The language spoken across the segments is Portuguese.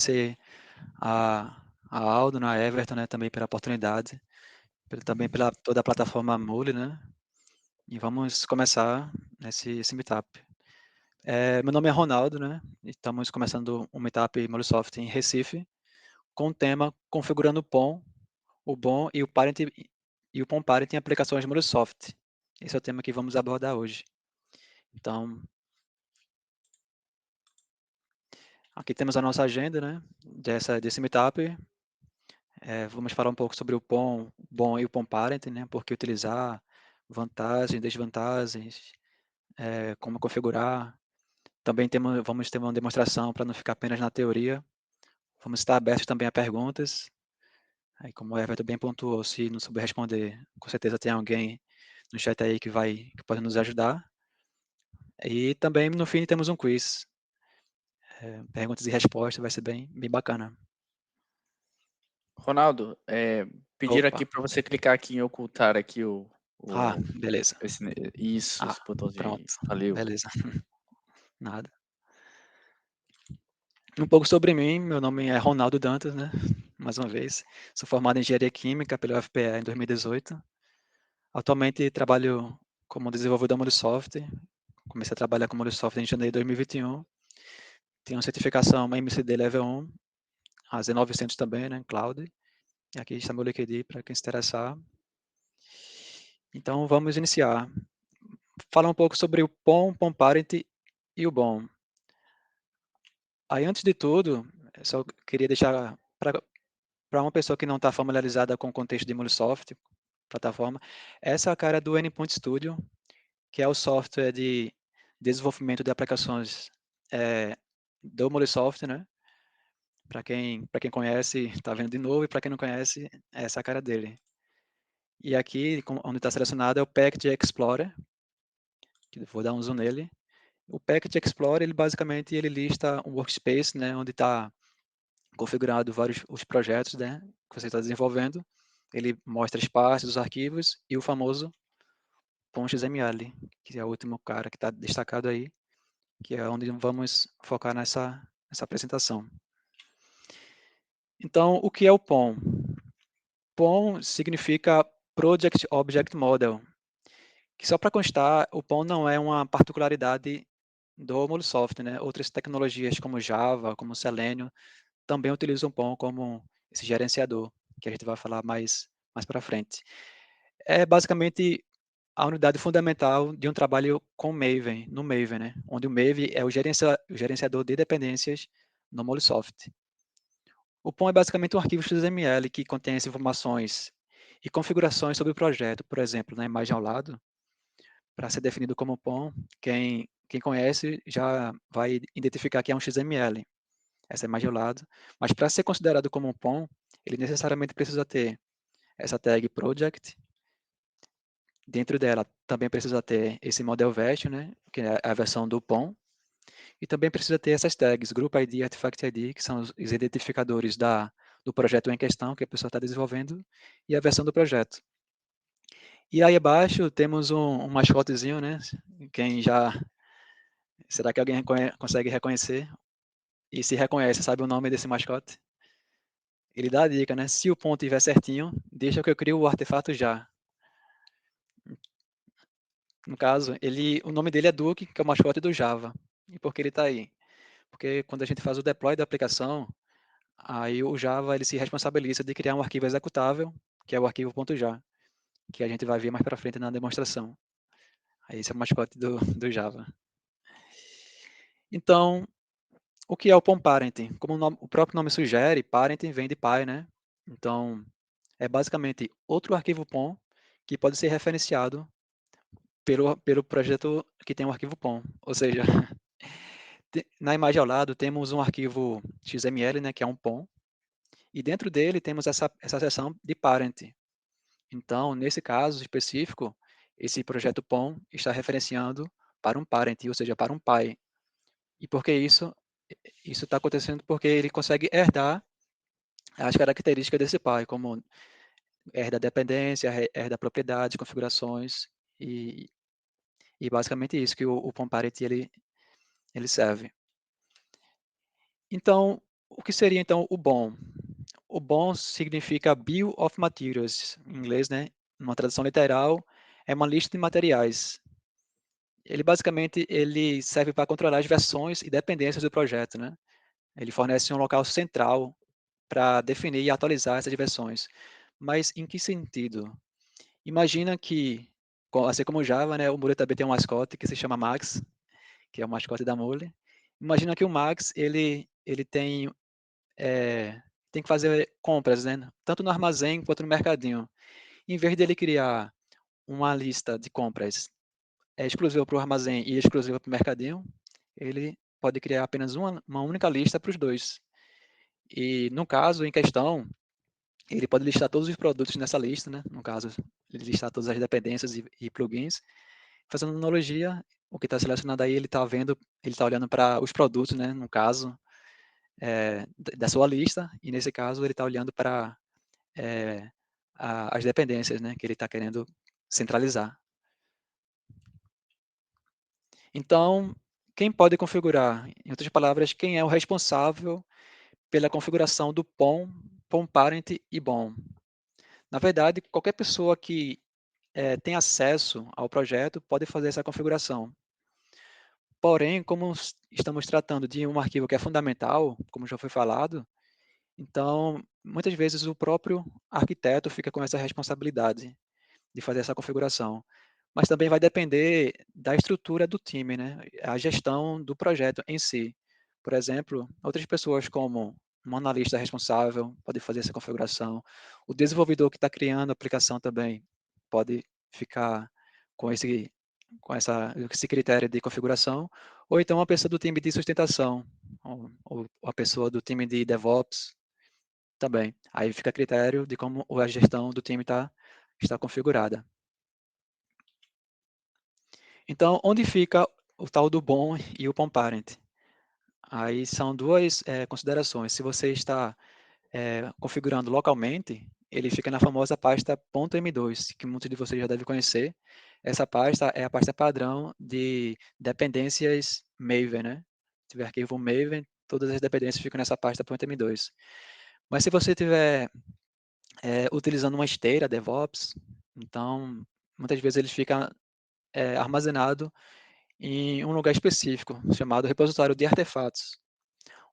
Agradecer a Aldo, né, a Everton, né, também pela oportunidade, também pela toda a plataforma Mule, né, e vamos começar esse meetup. Meu nome é Ronaldo, né, e estamos começando um meetup Molesoft em Recife, com o tema configurando o POM, o BOM e o Parent e o POM Parent em aplicações Molesoft. Esse é o tema que vamos abordar hoje. Então, aqui temos a nossa agenda, né, desse meetup. Vamos falar um pouco sobre o POM, BOM e o POM Parent, né, por que utilizar, vantagens, desvantagens, como configurar. Também vamos ter uma demonstração para não ficar apenas na teoria. Vamos estar abertos também a perguntas. Aí, como o Everton bem pontuou, se não souber responder, com certeza tem alguém no chat aí que pode nos ajudar. E também, no fim, temos um quiz. Perguntas e respostas, vai ser bem bacana. Ronaldo, pedir Opa! aqui para você clicar aqui em ocultar aqui Ah, o beleza. isso, Ah, esse botãozinho pronto. aí. Valeu. Beleza. Nada. Um pouco sobre mim, meu nome é Ronaldo Dantas, né? Mais uma vez, sou formado em Engenharia Química pela UFPE em 2018. Atualmente trabalho como desenvolvedor da Molisoft. Comecei a trabalhar com Molisoft em janeiro de 2021. Tenho certificação MCD Level 1, a Z900 também, né, Cloud. E aqui está meu LinkedIn para quem se interessar. Então vamos iniciar. Falar um pouco sobre o POM, POM Parent e o BOM. Aí antes de tudo, eu só queria deixar para uma pessoa que não está familiarizada com o contexto de Molisoft, plataforma, essa é a cara do Endpoint Studio, que é o software de desenvolvimento de aplicações do Molisoft, né? Para quem conhece, está vendo de novo, e para quem não conhece, essa é a cara dele. E aqui, onde está selecionado, é o Package Explorer, que eu vou dar um zoom nele. O Package Explorer, ele basicamente lista um workspace, né, onde está configurado vários os projetos, né, que você está desenvolvendo. Ele mostra as pastas, os arquivos e o famoso .xml, que é o último cara que está destacado aí, que é onde vamos focar nessa apresentação. Então, o que é o POM? POM significa Project Object Model, que só para constar, o POM não é uma particularidade do Molisoft, né? Outras tecnologias como Java, como Selenium, também utilizam o POM como esse gerenciador, que a gente vai falar mais para frente. É basicamente a unidade fundamental de um trabalho com Maven, no Maven, né? Onde o Maven é o gerenciador de dependências no Molisoft. O POM é basicamente um arquivo XML que contém as informações e configurações sobre o projeto. Por exemplo, na imagem ao lado, para ser definido como POM, quem conhece já vai identificar que é um XML, essa imagem ao lado. Mas para ser considerado como um POM, ele necessariamente precisa ter essa tag project. Dentro dela também precisa ter esse model version, né, que é a versão do POM. E também precisa ter essas tags, Group ID e Artifact ID, que são os identificadores do projeto em questão que a pessoa está desenvolvendo, e a versão do projeto. E aí abaixo temos um mascotezinho, né? Quem já... Será que alguém consegue reconhecer? E se reconhece, sabe o nome desse mascote? Ele dá a dica, né? Se o ponto estiver certinho, deixa que eu crio o artefato já. No caso, o nome dele é Duke, que é o mascote do Java. E por que ele está aí? Porque quando a gente faz o deploy da aplicação, aí o Java ele se responsabiliza de criar um arquivo executável, que é o arquivo .já, que a gente vai ver mais para frente na demonstração. Aí esse é o mascote do Java. Então, o que é o POM Parent? Como o próprio nome sugere, parent vem de pai, né? Então, é basicamente outro arquivo POM que pode ser referenciado pelo projeto que tem o arquivo POM. Ou seja, na imagem ao lado temos um arquivo XML, né, que é um POM, e dentro dele temos essa seção de parent. Então, nesse caso específico, esse projeto POM está referenciando para um parent, ou seja, para um pai. E por que isso? Isso está acontecendo porque ele consegue herdar as características desse pai, como herda dependência, herda propriedades, configurações, e, e basicamente isso que o POM parent ele serve. Então, O que seria então o BOM? O BOM significa Bill of Materials, em inglês, né? Numa tradução literal, é uma lista de materiais. Ele basicamente ele serve para controlar as versões e dependências do projeto, né? Ele fornece um local central para definir e atualizar essas versões. Mas em que sentido? Imagina que, assim como o Java, né, o Mule também tem um mascote que se chama Max, que é o mascote da Mule. Imagina que o Max ele tem que fazer compras, né, tanto no armazém quanto no mercadinho. Em vez dele criar uma lista de compras exclusiva para o armazém e exclusiva para o mercadinho, ele pode criar apenas uma única lista para os dois. E no caso em questão, ele pode listar todos os produtos nessa lista, né? No caso, ele listar todas as dependências e plugins. Fazendo analogia, o que está selecionado aí, ele está vendo, ele está olhando para os produtos, né? No caso, da sua lista, e nesse caso ele está olhando para as dependências, né? Que ele está querendo centralizar. Então, quem pode configurar? Em outras palavras, quem é o responsável pela configuração do POM, POM Parent e BOM? Na verdade, qualquer pessoa que tem acesso ao projeto pode fazer essa configuração. Porém, como estamos tratando de um arquivo que é fundamental, como já foi falado, então, muitas vezes o próprio arquiteto fica com essa responsabilidade de fazer essa configuração. Mas também vai depender da estrutura do time, né? A gestão do projeto em si. Por exemplo, outras pessoas como um analista responsável pode fazer essa configuração. O desenvolvedor que está criando a aplicação também pode ficar com esse critério de configuração. Ou então a pessoa do time de sustentação, ou a pessoa do time de DevOps também. Aí fica a critério de como a gestão do time está configurada. Então, onde fica o tal do BOM e o POM Parent? Aí são duas considerações. Se você está configurando localmente, ele fica na famosa pasta .m2, que muitos de vocês já devem conhecer. Essa pasta é a pasta padrão de dependências Maven, né? Se tiver arquivo Maven, todas as dependências ficam nessa pasta .m2. Mas se você estiver utilizando uma esteira DevOps, então muitas vezes ele fica armazenado em um lugar específico, chamado repositório de artefatos,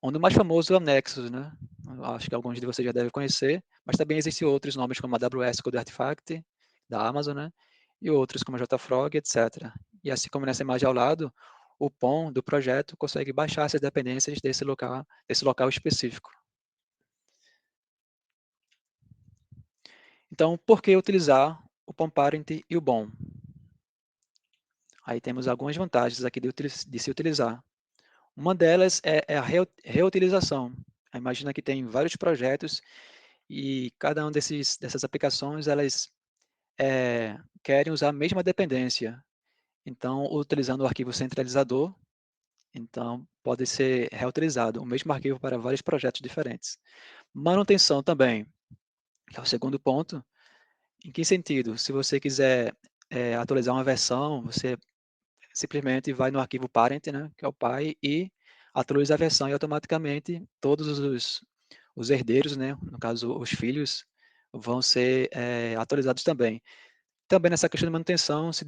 onde o mais famoso é o Nexus, né? Acho que alguns de vocês já devem conhecer, mas também existem outros nomes como a AWS Code Artifact, da Amazon, né? E outros como a JFrog, etc. E assim como nessa imagem ao lado, o POM do projeto consegue baixar essas dependências desse local específico. Então, por que utilizar o POM Parent e o BOM? Aí temos algumas vantagens aqui de se utilizar. Uma delas é a reutilização. Imagina que tem vários projetos e cada um dessas aplicações, elas querem usar a mesma dependência. Então, utilizando o arquivo centralizador, então pode ser reutilizado o mesmo arquivo para vários projetos diferentes. Manutenção também, que é o segundo ponto. Em que sentido? Se você quiser atualizar uma versão, você simplesmente vai no arquivo parent, né, que é o pai, e atualiza a versão e automaticamente todos os herdeiros, né, no caso os filhos, vão ser atualizados também. Também nessa questão de manutenção, se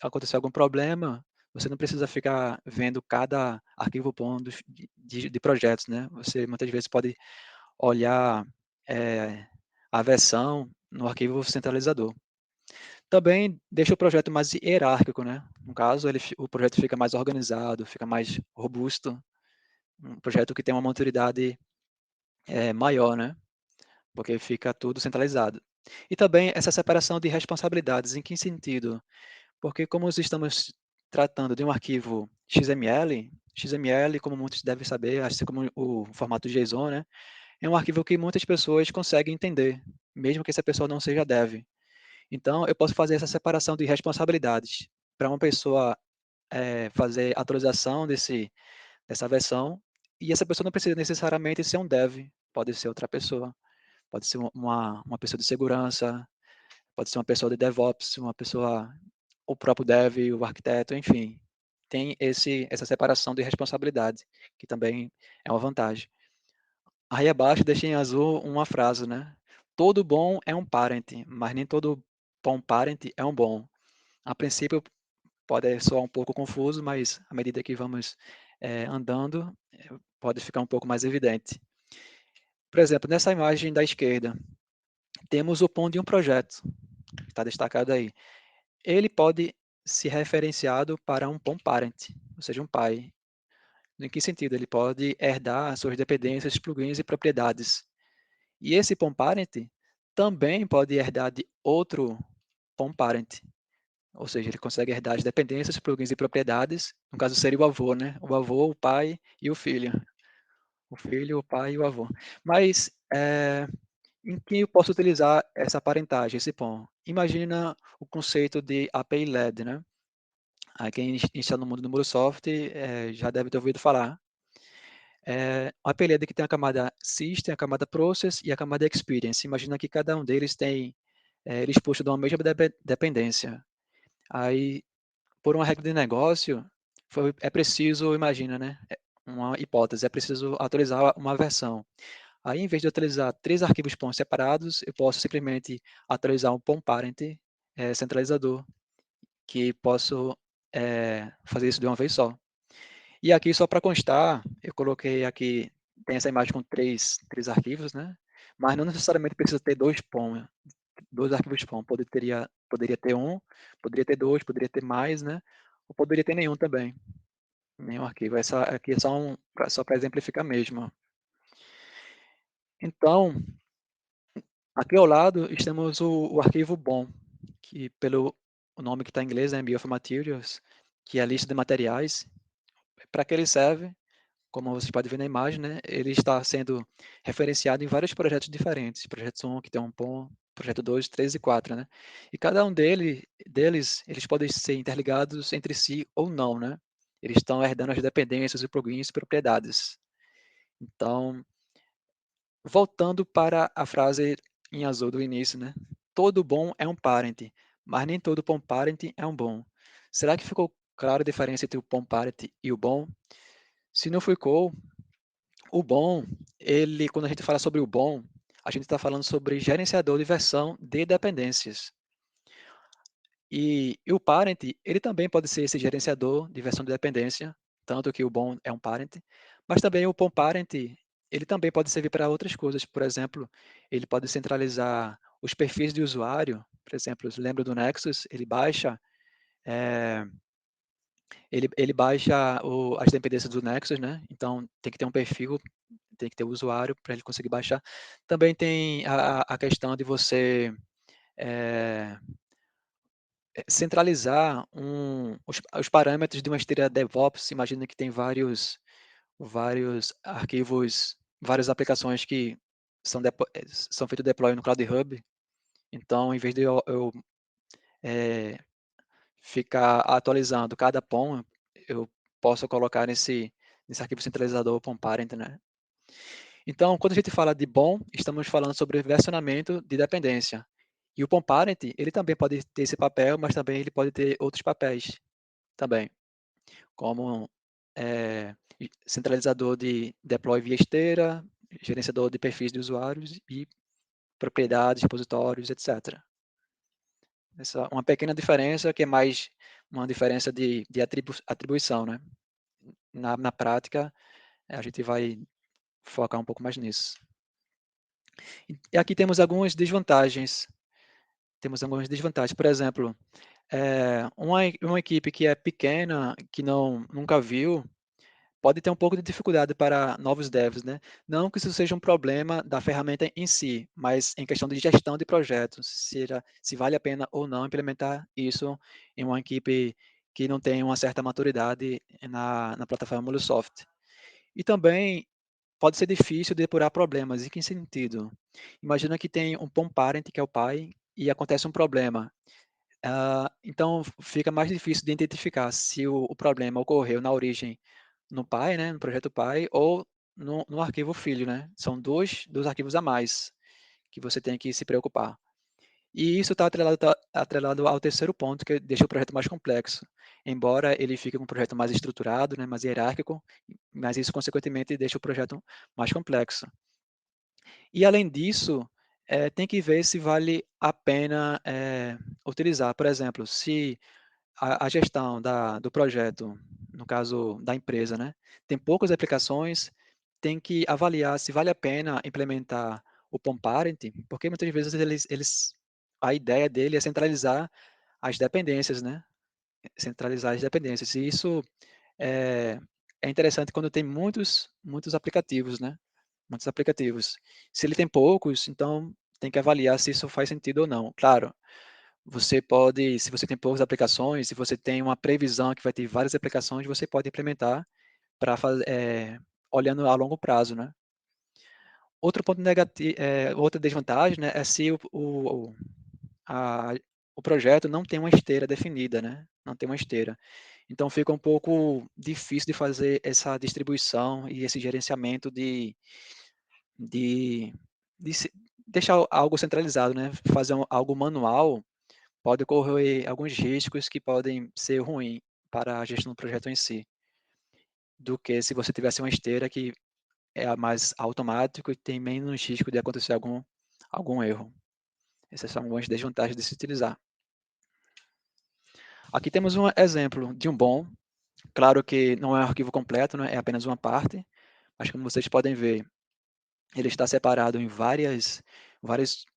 acontecer algum problema, você não precisa ficar vendo cada arquivo POM de projetos, né? Você muitas vezes pode olhar a versão no arquivo centralizador. Também deixa o projeto mais hierárquico, né? No caso, o projeto fica mais organizado, fica mais robusto, um projeto que tem uma maturidade maior, né? Porque fica tudo centralizado. E também essa separação de responsabilidades, em que sentido? Porque como nós estamos tratando de um arquivo XML, XML, como muitos devem saber, assim como o formato JSON, né? É um arquivo que muitas pessoas conseguem entender, mesmo que essa pessoa não seja dev. Então, eu posso fazer essa separação de responsabilidades para uma pessoa fazer a atualização dessa versão, e essa pessoa não precisa necessariamente ser um dev, pode ser outra pessoa, pode ser uma pessoa de segurança, pode ser uma pessoa de DevOps, uma pessoa, o próprio dev, o arquiteto, enfim. Tem essa separação de responsabilidade, que também é uma vantagem. Aí abaixo deixei em azul uma frase, né? Todo bom é um parent, mas nem todo bom parent é um bom. A princípio pode soar um pouco confuso, mas à medida que vamos andando, pode ficar um pouco mais evidente. Por exemplo, nessa imagem da esquerda, temos o pão de um projeto, que está destacado aí. Ele pode ser referenciado para um pão parent, ou seja, um pai. Em que sentido? Ele pode herdar suas dependências, plugins e propriedades. E esse pom parent também pode herdar de outro pom parent, ou seja, ele consegue herdar as dependências, plugins e propriedades, no caso seria o avô, né? O avô, o pai e o filho. O filho, o pai e o avô. Mas em que eu posso utilizar essa parentagem, esse pom? Imagina o conceito de API-led, né? Quem está no mundo do Microsoft já deve ter ouvido falar. A API-led que tem a camada System, a camada Process e a camada Experience. Imagina que cada um deles tem eles puxam de uma mesma dependência. Aí, por uma regra de negócio, é preciso, imagina, né? Uma hipótese, é preciso atualizar uma versão. Aí, em vez de atualizar 3 arquivos POM separados, eu posso simplesmente atualizar um POM parent centralizador, que posso fazer isso de uma vez só. E aqui, só para constar, eu coloquei aqui, tem essa imagem com três arquivos, né? Mas não necessariamente precisa ter dois arquivos POM. Poderia ter um, poderia ter dois, poderia ter mais, né? Ou poderia ter nenhum também. Nenhum arquivo. Essa aqui é só para exemplificar mesmo. Então, aqui ao lado temos o arquivo BOM, que pelo o nome que está em inglês, né, Bill of Materials, que é a lista de materiais. Para que ele serve? Como vocês podem ver na imagem, né, ele está sendo referenciado em vários projetos diferentes. Projeto 1, que tem um POM, projeto 2, 3 e 4, né? E cada um deles, eles podem ser interligados entre si ou não, né? Eles estão herdando as dependências, os plugins e propriedades. Então, voltando para a frase em azul do início, né? Todo bom é um parent, mas nem todo bom parent é um bom. Será que ficou clara a diferença entre o bom parent e o bom? Se não ficou, o bom, quando a gente fala sobre o bom, a gente está falando sobre gerenciador de versão de dependências. E o parent, ele também pode ser esse gerenciador de versão de dependência, tanto que o bom é um parent, mas também o bom parent, ele também pode servir para outras coisas. Por exemplo, ele pode centralizar os perfis de usuário. Por exemplo, lembra do Nexus? Ele baixa as dependências do Nexus, né? Então tem que ter um perfil, tem que ter o usuário para ele conseguir baixar. Também tem a questão de você é, centralizar os parâmetros de uma esteira DevOps. Imagina que tem vários arquivos, várias aplicações que são feitos deploy no Cloud Hub. Então, em vez de eu ficar atualizando cada POM, eu posso colocar nesse arquivo centralizador POM parent, né? Então, quando a gente fala de bom, estamos falando sobre versionamento de dependência. E o POM parent, ele também pode ter esse papel, mas também ele pode ter outros papéis também, como centralizador de deploy via esteira, gerenciador de perfis de usuários e propriedades, repositórios, etc. Essa é uma pequena diferença, que é mais uma diferença de atribuição, né? Na prática, a gente vai focar um pouco mais nisso. E aqui temos algumas desvantagens. Por exemplo, uma equipe que é pequena, que nunca viu, pode ter um pouco de dificuldade para novos devs, né? Não que isso seja um problema da ferramenta em si, mas em questão de gestão de projetos, se vale a pena ou não implementar isso em uma equipe que não tem uma certa maturidade na plataforma Microsoft. E também pode ser difícil depurar problemas. Em que sentido? Imagina que tem um POM parent, que é o pai, e acontece um problema. Então, fica mais difícil de identificar se o problema ocorreu na origem no pai, né, no projeto pai, ou no arquivo filho, né? São dois arquivos a mais que você tem que se preocupar. E isso está atrelado ao terceiro ponto, que deixa o projeto mais complexo. Embora ele fique com um projeto mais estruturado, né, mais hierárquico, mas isso, consequentemente, deixa o projeto mais complexo. E além disso, tem que ver se vale a pena, utilizar. Por exemplo, se a gestão do projeto, no caso da empresa, né, tem poucas aplicações, tem que avaliar se vale a pena implementar o POM Parent, porque muitas vezes a ideia dele é centralizar as dependências, né, centralizar as dependências, e isso é é interessante quando tem muitos aplicativos, né, muitos aplicativos. Se ele tem poucos, então tem que avaliar se isso faz sentido ou não. Claro, você pode, se você tem poucas aplicações, se você tem uma previsão que vai ter várias aplicações, você pode implementar para olhando a longo prazo, né. Outro ponto outra desvantagem, né, é se a o projeto não tem uma esteira definida, né, não tem uma esteira. Então fica um pouco difícil de fazer essa distribuição e esse gerenciamento de de se deixar algo centralizado, né, fazer algo manual pode ocorrer alguns riscos que podem ser ruim para a gestão do projeto em si, do que se você tivesse uma esteira que é a mais automático e tem menos risco de acontecer algum erro. Essas são algumas desvantagens de se utilizar. Aqui temos um exemplo de um bom, claro que não é um arquivo completo, né, é apenas uma parte, mas como vocês podem ver, ele está separado em vários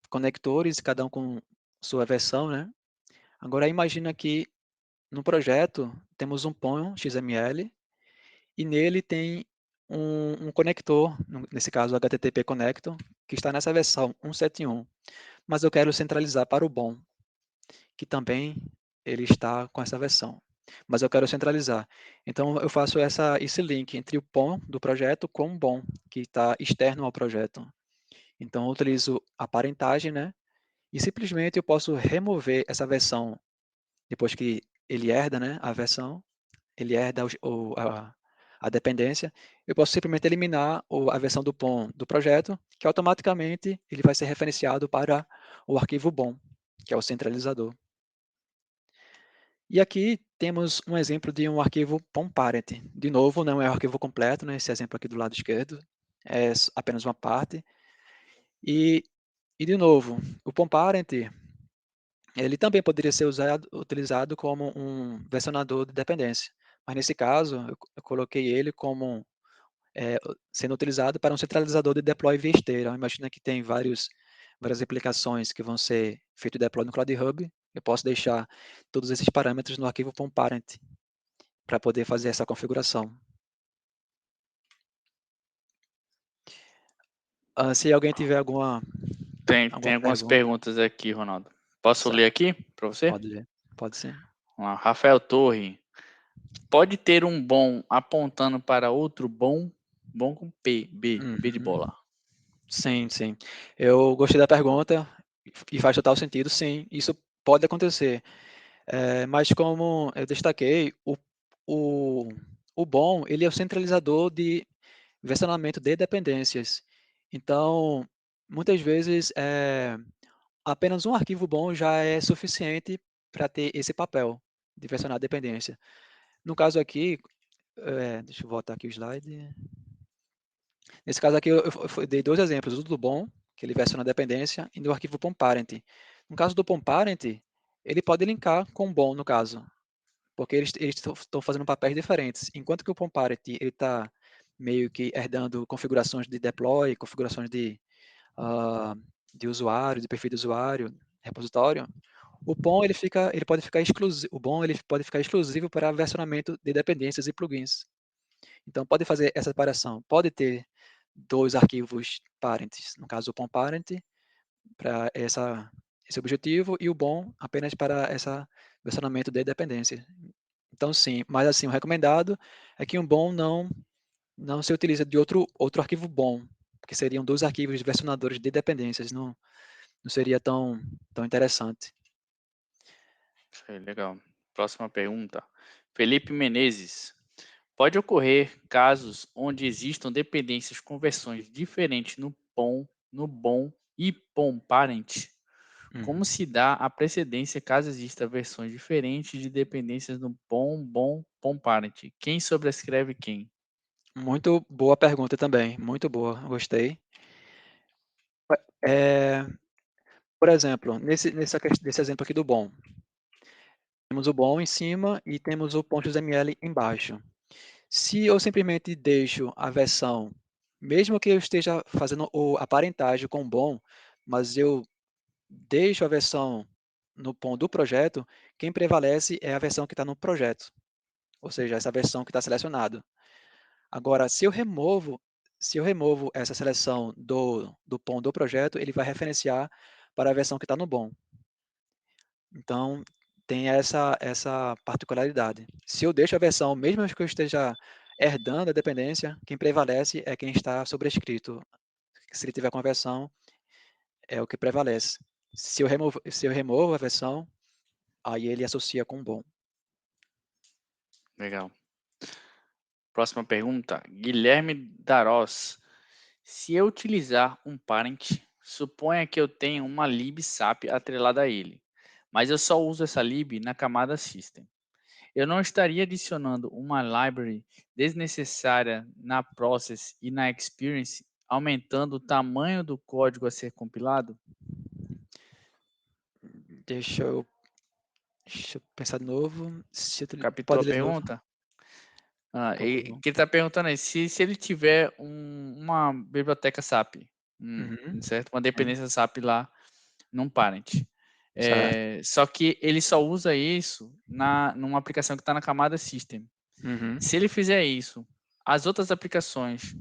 conectores, cada um com sua versão, né. Agora imagina que no projeto temos um POM XML e nele tem um conector, nesse caso o HTTP Connector, que está nessa versão 171, mas eu quero centralizar para o BOM, que também ele está com essa versão, mas eu quero centralizar. Então eu faço esse link entre o POM do projeto com o BOM, que está externo ao projeto. Então eu utilizo a parentagem, né? E simplesmente eu posso remover essa versão depois que ele herda, né, a versão, ele herda a dependência, eu posso simplesmente eliminar a versão do POM do projeto, que automaticamente ele vai ser referenciado para o arquivo BOM, que é o centralizador. E aqui temos um exemplo de um arquivo POM parent. De novo, não é o arquivo completo, né, esse exemplo aqui do lado esquerdo, é apenas uma parte. E, e de novo, o POM parent, ele também poderia ser utilizado como um versionador de dependência, mas nesse caso eu coloquei ele como sendo utilizado para um centralizador de deploy via esteira. Imagina que tem várias aplicações que vão ser feito deploy no Cloud Hub, eu posso deixar todos esses parâmetros no arquivo POM parent para poder fazer essa configuração. Se alguém tiver Tem alguma algumas pergunta, perguntas aqui, Ronaldo. Posso ler certo, aqui para você? pode ler, pode sim. Vamos lá. Rafael Torre. Pode ter um bom apontando para outro bom? Bom com P, B de Uhum. bola. Sim, sim. Eu gostei da pergunta e faz total sentido, sim, isso pode acontecer. Mas como eu destaquei, o o bom, ele é o centralizador de versionamento de dependências. Então, muitas vezes, apenas um arquivo bom já é suficiente para ter esse papel de versionar a dependência. No caso aqui, deixa eu voltar aqui o slide. Nesse caso aqui eu dei 2 exemplos, o do bom, que ele versiona a dependência, e do arquivo POM parent. No caso do POM parent, ele pode linkar com o bom, no caso, porque eles estão fazendo papéis diferentes. Enquanto que o POM parent ele está meio que herdando configurações de deploy, configurações ah, de usuário, de perfil de usuário, repositório, o bom ele pode ficar exclusivo para versionamento de dependências e plugins. Então pode fazer essa separação, pode ter 2 arquivos parents, no caso o POM parent para esse objetivo e o bom apenas para essa versionamento de dependência. Então sim, mas assim, o recomendado é que um bom não se utiliza de outro arquivo bom, porque seriam 2 arquivos versionadores de dependências, não seria tão interessante. Isso aí, legal. Próxima pergunta. Felipe Menezes. Pode ocorrer casos onde existam dependências com versões diferentes no POM, no BOM e POM parent? Como Uhum. se dá a precedência caso exista versões diferentes de dependências no POM, BOM, POM parent? Quem sobrescreve quem? Muito boa pergunta também, muito boa, gostei. Eh, por exemplo, nesse exemplo aqui do bom, temos o bom em cima e temos o .xml embaixo. Se eu simplesmente deixo a versão, mesmo que eu esteja fazendo a parentagem com o bom, mas eu deixo a versão no POM do projeto, quem prevalece é a versão que está no projeto, ou seja, essa versão que está selecionada. Agora, se eu removo essa seleção do POM do projeto, ele vai referenciar para a versão que está no bom. Então, tem essa particularidade. Se eu deixo a versão, mesmo que eu esteja herdando a dependência, quem prevalece é quem está sobrescrito. Se ele tiver conversão, é o que prevalece. Se eu removo a versão, aí ele associa com bom. Legal. Próxima pergunta, Guilherme Darós. Se eu utilizar um parent, suponha que eu tenha uma lib SAP atrelada a ele, mas eu só uso essa lib na camada system. Eu não estaria adicionando uma library desnecessária na process e na experience, aumentando o tamanho do código a ser compilado? Deixa eu pensar de novo. Captou Pode a ler de novo, pergunta? Ah, por que ele está perguntando aí, se ele tiver uma biblioteca SAP, Uhum, certo? Uma sim, dependência SAP lá num parent. certo. Só que ele só usa isso numa aplicação que está na camada system. Uhum, Se ele fizer isso, as outras aplicações,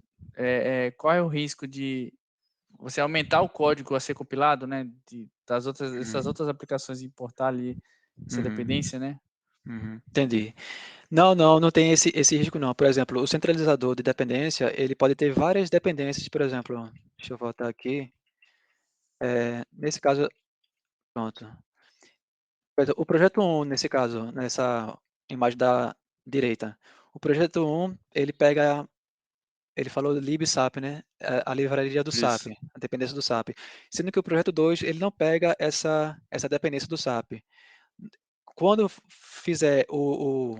qual é o risco de você aumentar o código a ser compilado, né? Essas uhum, outras aplicações importar ali essa uhum, dependência, né? entendi. Não, não, não tem esse risco não. Por exemplo, o centralizador de dependência, ele pode ter várias dependências, por exemplo, deixa eu voltar aqui. Nesse caso, pronto. Por exemplo, o projeto 1, nesse caso, nessa imagem da direita, o projeto 1, ele falou libsap, né? A livraria do SAP, Isso. a dependência do SAP. Sendo que o projeto 2, ele não pega essa dependência do SAP. Quando fizer o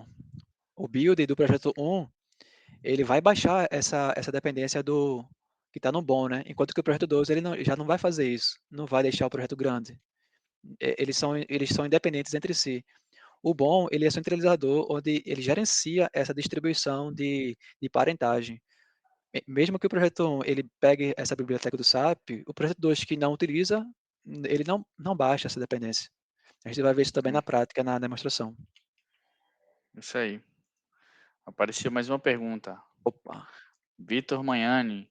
build do projeto 1, ele vai baixar essa dependência do que está no bom, né? Enquanto que o projeto 2 ele já não vai fazer isso, não vai deixar o projeto grande. Eles são independentes entre si. O bom, ele é centralizador, onde ele gerencia essa distribuição de parentagem. Mesmo que o projeto 1 ele pegue essa biblioteca do SAP, o projeto 2 que não utiliza, ele não baixa essa dependência. A gente vai ver isso também Hum, na prática, na demonstração. Isso aí. Apareceu mais uma pergunta. Opa, Vitor Manhani.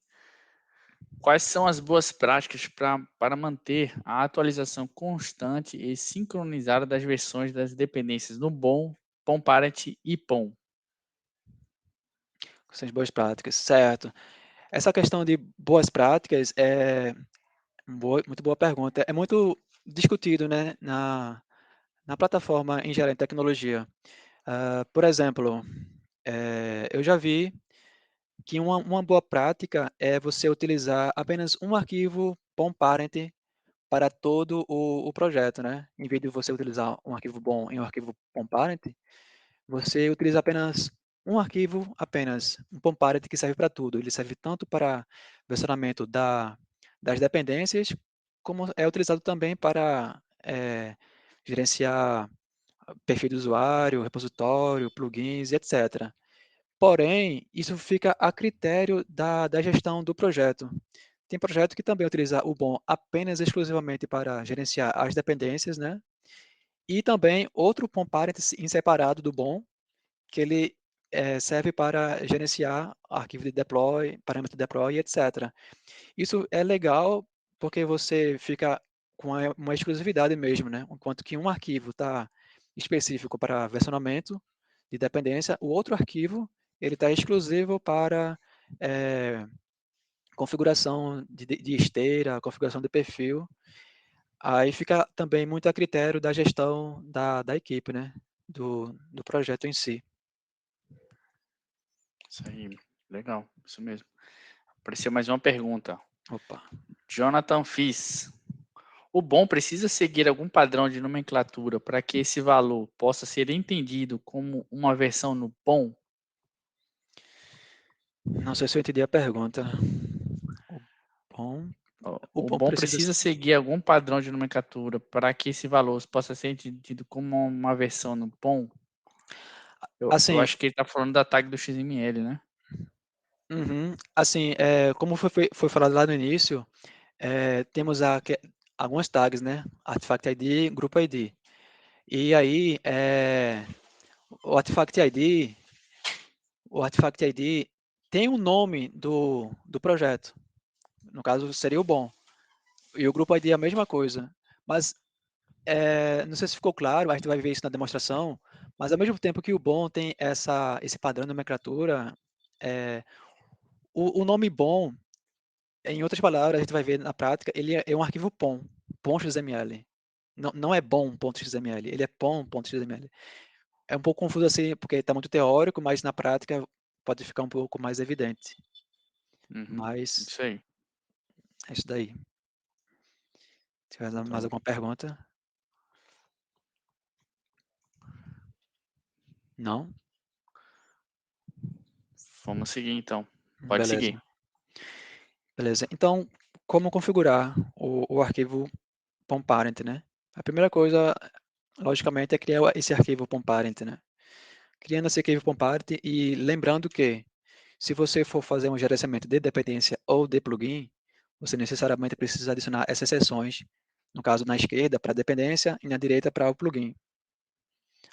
Quais são as boas práticas para manter a atualização constante e sincronizada das versões das dependências no BOM, POM-Parent e POM? questões de boas práticas, certo. Essa questão de boas práticas é muito boa pergunta. É muito discutido, né, na plataforma em geral em tecnologia. Por exemplo, eu já vi que uma boa prática é você utilizar apenas um arquivo POM parent para todo o projeto, né? Em vez de você utilizar um arquivo bom e um arquivo POM parent, você utiliza apenas um arquivo, apenas um POM parent que serve para tudo. Ele serve tanto para versionamento das dependências, como é utilizado também para gerenciar perfil do usuário, repositório, plugins, etc. Porém, isso fica a critério da gestão do projeto. Tem projeto que também utiliza o BOM apenas exclusivamente para gerenciar as dependências, né? E também outro POM parent em separado do BOM, que ele serve para gerenciar arquivo de deploy, parâmetro de deploy, etc. Isso é legal porque você fica com uma exclusividade mesmo, né? Enquanto que um arquivo está específico para versionamento de dependência, o outro arquivo ele está exclusivo para configuração de esteira, configuração de perfil. Aí fica também muito a critério da gestão da equipe, né? Do projeto em si. Isso aí, legal, isso mesmo. Apareceu mais uma pergunta. Opa. Jonathan Fis. O BOM precisa seguir algum padrão de nomenclatura para que esse valor possa ser entendido como uma versão no POM? Não sei se eu entendi a pergunta. O bom, O o o bom bom precisa precisa seguir algum padrão de nomenclatura para que esse valor possa ser entendido como uma versão no POM? Eu assim, acho que ele está falando da tag do XML, né? uhum, assim, como foi falado lá no início, temos algumas tags, né? Artifact ID, Group ID. E aí, o Artifact ID, o Artifact ID tem o nome do projeto. No caso, seria o bom. E o Group ID é a mesma coisa. Mas, não sei se ficou claro, a gente vai ver isso na demonstração, mas ao mesmo tempo que o bom tem esse padrão de nomenclatura, é, o nome bom, em outras palavras, a gente vai ver na prática, ele é um arquivo POM, .xml. Não é bom.xml, ele é pom.xml. É um pouco confuso assim, porque está muito teórico, mas na prática pode ficar um pouco mais evidente. Uhum, Mas isso aí. é isso daí. Se tiver mais Então, alguma pergunta? Não? vamos seguir então. Pode seguir. Beleza. Beleza. Então, como configurar o arquivo POM-parent, né? A primeira coisa, logicamente, é criar esse arquivo POM-parent, né? Criando esse arquivo POM-parent e lembrando que, se você for fazer um gerenciamento de dependência ou de plugin, você necessariamente precisa adicionar essas seções, no caso, na esquerda para a dependência e na direita para o plugin.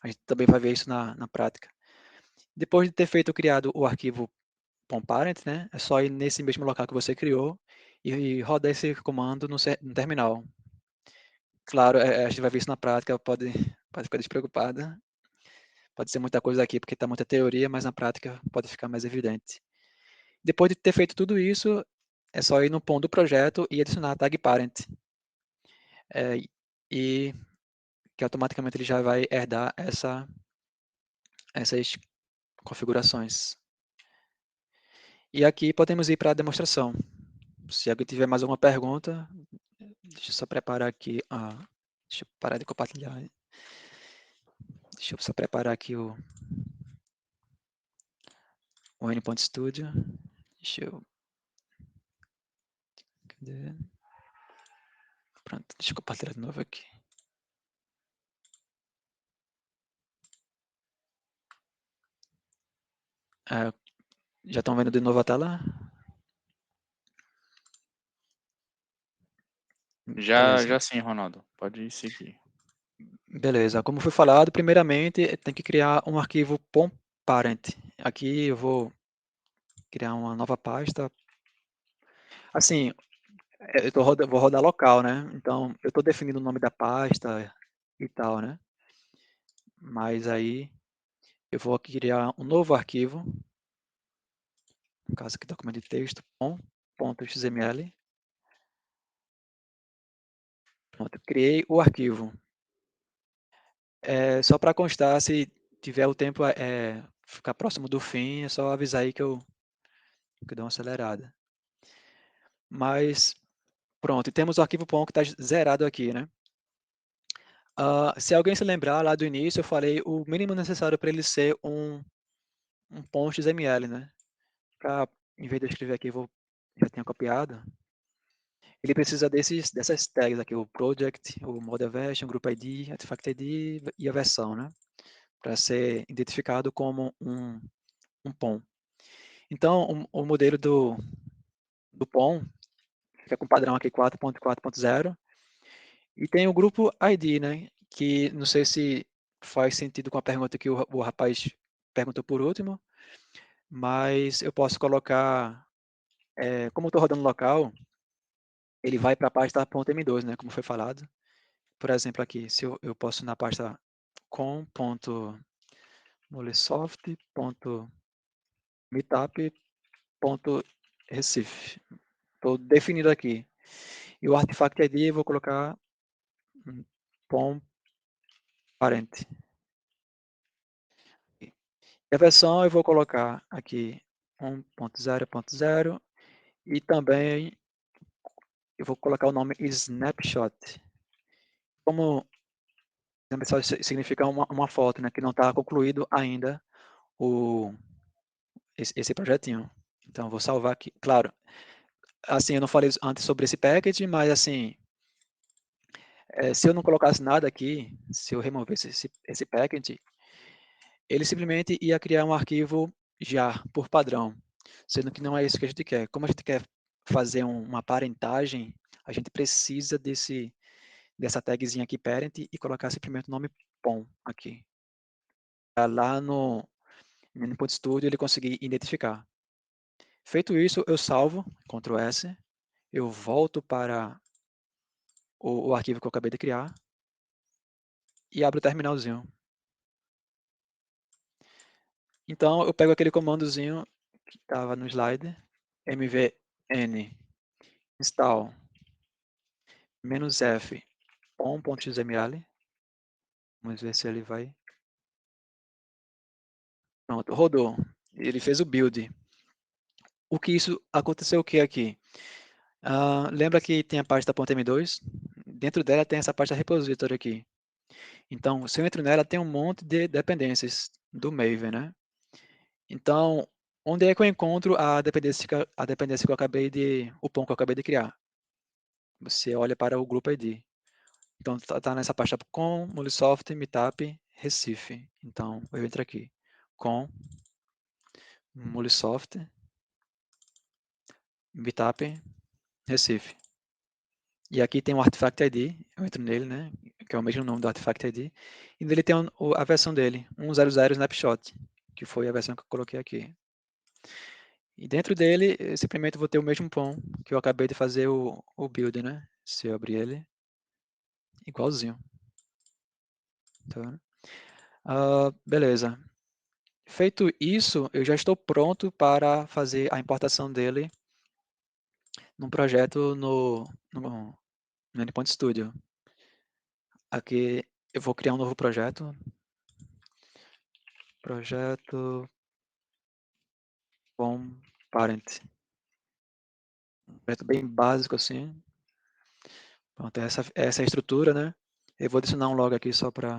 A gente também vai ver isso na prática. Depois de ter criado o arquivo POM-parent, né, é só ir nesse mesmo local que você criou e rodar esse comando no terminal. Claro, a gente vai ver isso na prática, pode ficar despreocupada. Pode ser muita coisa aqui, porque está muita teoria, mas na prática pode ficar mais evidente. Depois de ter feito tudo isso, é só ir no ponto do projeto e adicionar a tag parent. E que automaticamente ele já vai herdar essas configurações. E aqui podemos ir para a demonstração. Se alguém tiver mais alguma pergunta, deixa eu só preparar aqui. Deixa eu parar de compartilhar. Deixa eu só preparar aqui o Endpoint Studio. Deixa eu. Cadê? Pronto, deixa eu compartilhar de novo aqui. Já estão vendo de novo a tela? Já, Beleza. já sim, Ronaldo. Pode seguir. Beleza. Como foi falado, primeiramente tem que criar um arquivo POM parent. Aqui eu vou criar uma nova pasta. Assim, vou rodar local, né? Então, eu estou definindo o nome da pasta e tal, né? Mas aí eu vou aqui criar um novo arquivo, no caso aqui, documento de texto, pom.xml. Pronto, criei o arquivo. Só para constar, se tiver o tempo ficar próximo do fim, é só avisar aí que eu dou uma acelerada. Mas pronto, e temos o arquivo POM que está zerado aqui, né? Se alguém se lembrar lá do início, eu falei o mínimo necessário para ele ser um POM XML, né? Em vez de eu escrever aqui, já tinha copiado. Ele precisa dessas tags aqui, o project, o model version, group ID, artifact ID e a versão, né? Para ser identificado como um POM. Então, o modelo do POM fica com o padrão aqui 4.4.0 e tem o grupo ID, né? Que não sei se faz sentido com a pergunta que o rapaz perguntou por último, mas eu posso colocar, como eu estou rodando local, ele vai para a pasta .m2, né? Como foi falado. Por exemplo, aqui, se eu posso ir na pasta com.molesoft.meetup.recife. Estou definido aqui. E o artifact ID eu vou colocar POM parent. E a versão eu vou colocar aqui 1.0.0 e também eu vou colocar o nome snapshot. Como snapshot significa uma foto, né, que não está concluído ainda esse projetinho. Então, eu vou salvar aqui. Claro, assim, eu não falei antes sobre esse package, mas assim, se eu não colocasse nada aqui, se eu removesse esse package, ele simplesmente ia criar um arquivo jar por padrão, sendo que não é isso que a gente quer. Como a gente quer fazer uma parentagem, a gente precisa dessa tagzinha aqui parent e colocar simplesmente o nome POM aqui. Lá no Input Studio ele conseguir identificar. Feito isso, eu salvo, Ctrl S, eu volto para o arquivo que eu acabei de criar e abro o terminalzinho. Então, eu pego aquele comandozinho que estava no slide, mvn install "-f pom.xml". Vamos ver se ele vai. Pronto, rodou. Ele fez o build. O que isso aconteceu o que aqui? Lembra que tem a parte da .m2? Dentro dela tem essa parte da repository aqui. Então, se eu entro nela, tem um monte de dependências do Maven, né? Então, onde é que eu encontro a dependência que eu acabei o POM que eu acabei de criar? Você olha para o grupo ID. Então, tá nessa pasta com Mulisoft, Meetup, Recife. Então, eu entro aqui com Mulisoft, Meetup, Recife. E aqui tem o Artifact ID, eu entro nele, né? Que é o mesmo nome do Artifact ID. E nele tem a versão dele, 100 Snapshot, que foi a versão que eu coloquei aqui. E dentro dele, eu simplesmente vou ter o mesmo POM que eu acabei de fazer o build, né? Se eu abrir ele, igualzinho. Tá vendo? Beleza. Feito isso, eu já estou pronto para fazer a importação dele num projeto no Endpoint Studio. Aqui eu vou criar um novo projeto. Projeto POM Parent. Um projeto bem básico assim. Pronto, essa é a estrutura, né? Eu vou adicionar um log aqui só para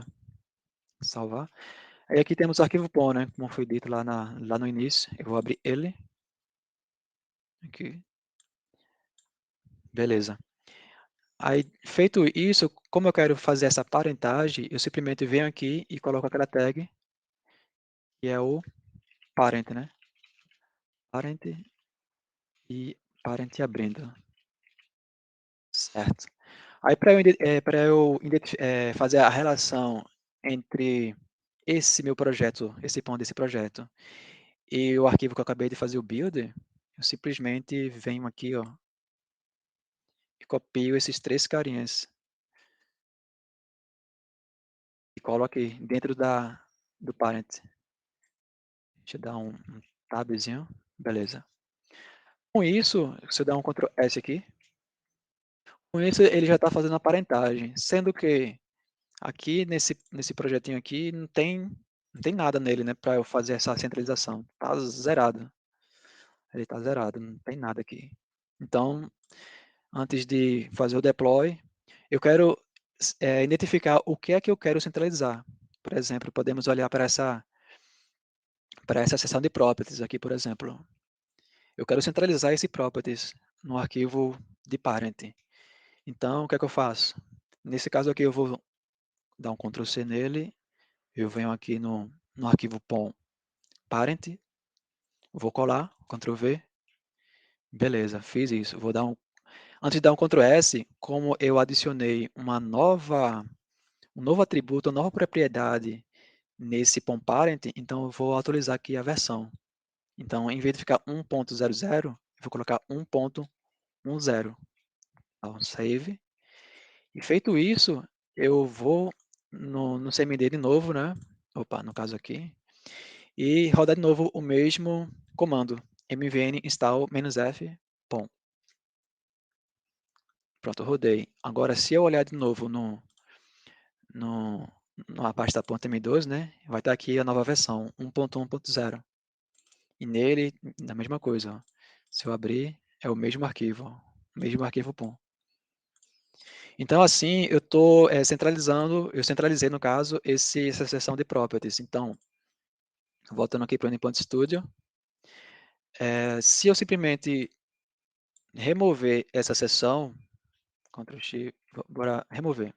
salvar. Aí aqui temos o arquivo POM, né? Como foi dito lá no início. Eu vou abrir ele. Aqui. Beleza. Aí, feito isso, como eu quero fazer essa parentagem, eu simplesmente venho aqui e coloco aquela tag, que é o parent, né? Parent e parent abrindo. Certo. Aí, para eu fazer a relação entre esse meu projeto, esse ponto desse projeto, e o arquivo que eu acabei de fazer o build, eu simplesmente venho aqui, ó, e copio esses três carinhas e coloco aqui dentro do parent. Deixa eu dar um tabzinho. Beleza. Com isso, se eu der um Ctrl S aqui, com isso ele já está fazendo a parentagem, sendo que aqui nesse projetinho aqui não tem nada nele, né, para eu fazer essa centralização. Está zerado. Ele está zerado, não tem nada aqui. Então, antes de fazer o deploy, eu quero identificar o que é que eu quero centralizar. Por exemplo, podemos olhar para essa seção de properties aqui, por exemplo. Eu quero centralizar esse properties no arquivo de parent. Então, o que é que eu faço? Nesse caso aqui, eu vou dar um Ctrl C nele, eu venho aqui no arquivo POM parent, vou colar, Ctrl V, beleza, fiz isso. Antes de dar um Ctrl S, como eu adicionei um novo atributo, uma nova propriedade nesse POM parent, então eu vou atualizar aqui a versão. Então, em vez de ficar 1.00, eu vou colocar 1.10. Então, save. E feito isso, eu vou no CMD de novo, né? Opa, no caso aqui. E rodar de novo o mesmo comando. mvn install "-f pom". Pronto, rodei. Agora, se eu olhar de novo no, na pasta .m2, né? Vai estar aqui a nova versão, 1.1.0. E nele, a mesma coisa. Ó. Se eu abrir, é o mesmo arquivo POM. Então, assim, eu estou centralizando, eu centralizei, no caso, essa seção de properties. Então, voltando aqui para o Endpoint Studio, se eu simplesmente remover essa seção, Ctrl X, bora remover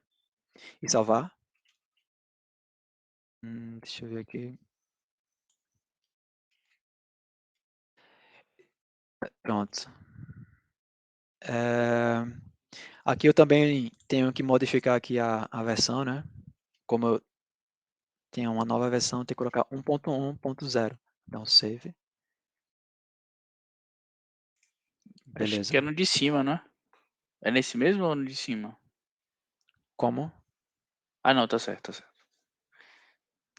e salvar. Deixa eu ver aqui. Pronto. Aqui eu também tenho que modificar aqui a versão, né? Como eu tenho uma nova versão, eu tenho que colocar 1.1.0. Então, save. Acho que é Beleza. no de cima, não é? É nesse mesmo ou no de cima? Como? Ah, não, tá certo, tá certo.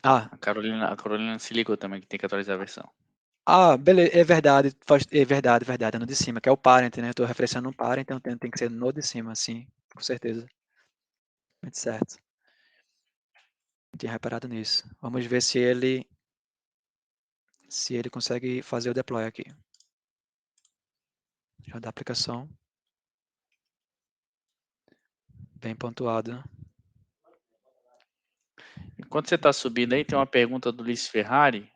Ah, A Carolina se ligou também que tem que atualizar a versão. beleza, é verdade, é verdade, verdade, é no de cima, que é o parent, né? Eu estou referenciando um parent, então tem que ser no de cima, sim, com certeza. Muito certo. Não tinha reparado nisso. Vamos ver se ele consegue fazer o deploy aqui. Já da aplicação. Bem pontuado, né? Enquanto você está subindo aí, tem uma pergunta do Luiz Ferrari.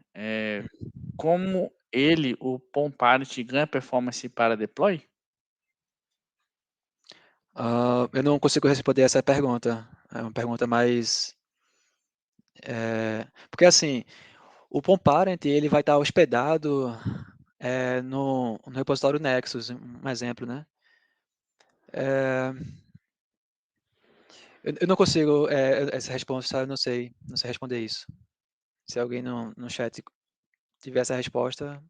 Como ele, o POM-Parent, ganha performance para deploy? Eu não consigo responder essa pergunta. É uma pergunta mais... porque assim, o POM-Parent ele vai estar hospedado no repositório Nexus, um exemplo, né? Eu não consigo, essa resposta, eu não sei responder isso. Se alguém no chat tiver essa resposta,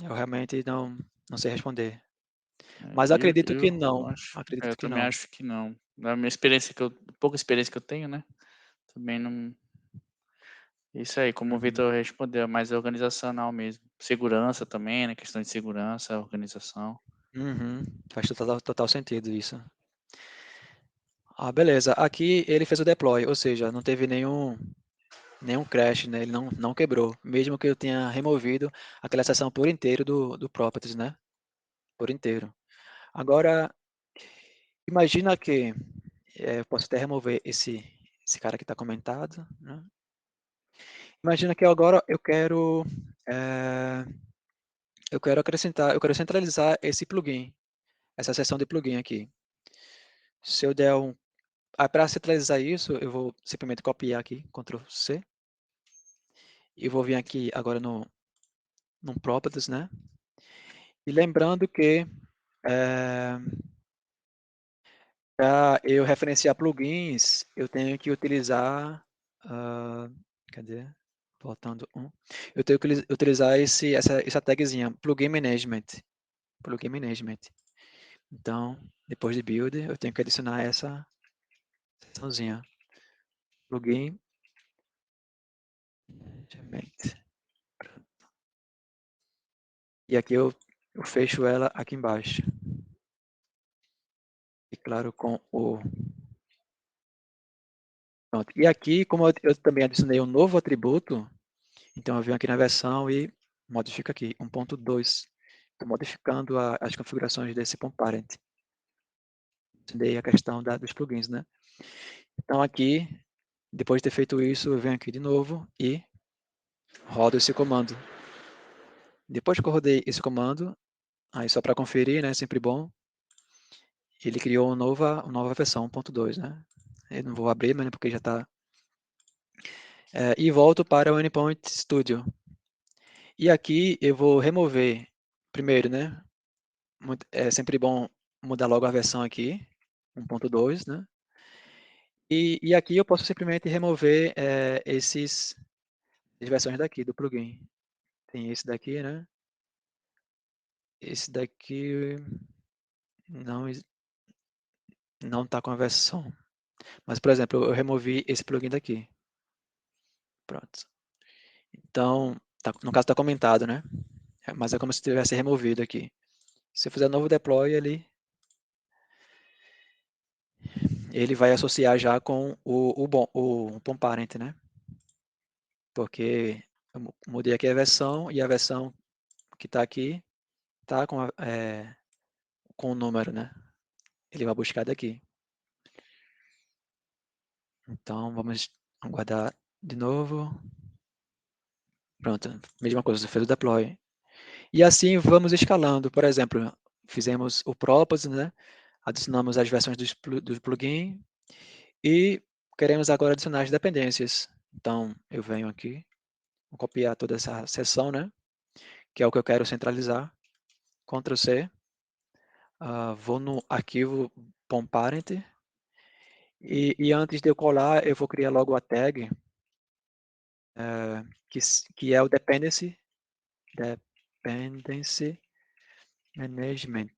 eu realmente não sei responder. Mas acredito que Eu não, acho, eu acredito que também não. acho que não. Da minha experiência pouca experiência que eu tenho, né? Também não. Isso aí, como o Uhum, Vitor respondeu, é mais organizacional mesmo. Segurança também, né? Questão de segurança, organização. uhum. Faz total sentido isso. Beleza. Aqui ele fez o deploy, ou seja, não teve nenhum crash, né? Ele não quebrou, mesmo que eu tenha removido aquela seção por inteiro do properties, né? Por inteiro. Agora, imagina que eu posso até remover esse cara que está comentado, né? Imagina que agora eu quero centralizar esse plugin, essa seção de plugin aqui. Se eu der para centralizar isso, eu vou simplesmente copiar aqui, Ctrl C, e vou vir aqui agora no Properties, né? E lembrando que para eu referenciar plugins, eu tenho que utilizar, cadê? Voltando um. Eu tenho que utilizar essa tagzinha, plugin management. Então, depois de build, eu tenho que adicionar essa seçãozinha, plugin management. E aqui eu fecho ela aqui embaixo. E claro, com o... Pronto. E aqui, como eu também adicionei um novo atributo, então eu venho aqui na versão e modifico aqui, 1.2. Estou modificando as configurações desse comparent. Adicionei a questão dos plugins, né? Então aqui, depois de ter feito isso, eu venho aqui de novo e rodo esse comando. Depois que eu rodei esse comando, aí só para conferir, né, sempre bom, ele criou uma nova versão, 1.2, né? Eu não vou abrir, mas porque já está... e volto para o Endpoint Studio. E aqui eu vou remover, primeiro, né? É sempre bom mudar logo a versão aqui, 1.2, né? E aqui eu posso simplesmente remover as versões daqui do plugin. Tem esse daqui, né? Esse daqui não não está com a versão. Mas, por exemplo, eu removi esse plugin daqui. Pronto. Então, no caso está comentado, né? Mas é como se tivesse removido aqui. Se eu fizer novo deploy, ele vai associar já com o POM parent, né? Porque eu mudei aqui a versão e a versão que está aqui está com o número, né? Ele vai buscar daqui. Então, vamos aguardar de novo. Pronto, mesma coisa, você fez o deploy. E assim vamos escalando. Por exemplo, fizemos o propósito, né? Adicionamos as versões do plugin e queremos agora adicionar as dependências. Então, eu venho aqui, vou copiar toda essa seção, né? Que é o que eu quero centralizar. Ctrl C. Vou no arquivo .parent e antes de eu colar, eu vou criar logo a tag que é o dependency management.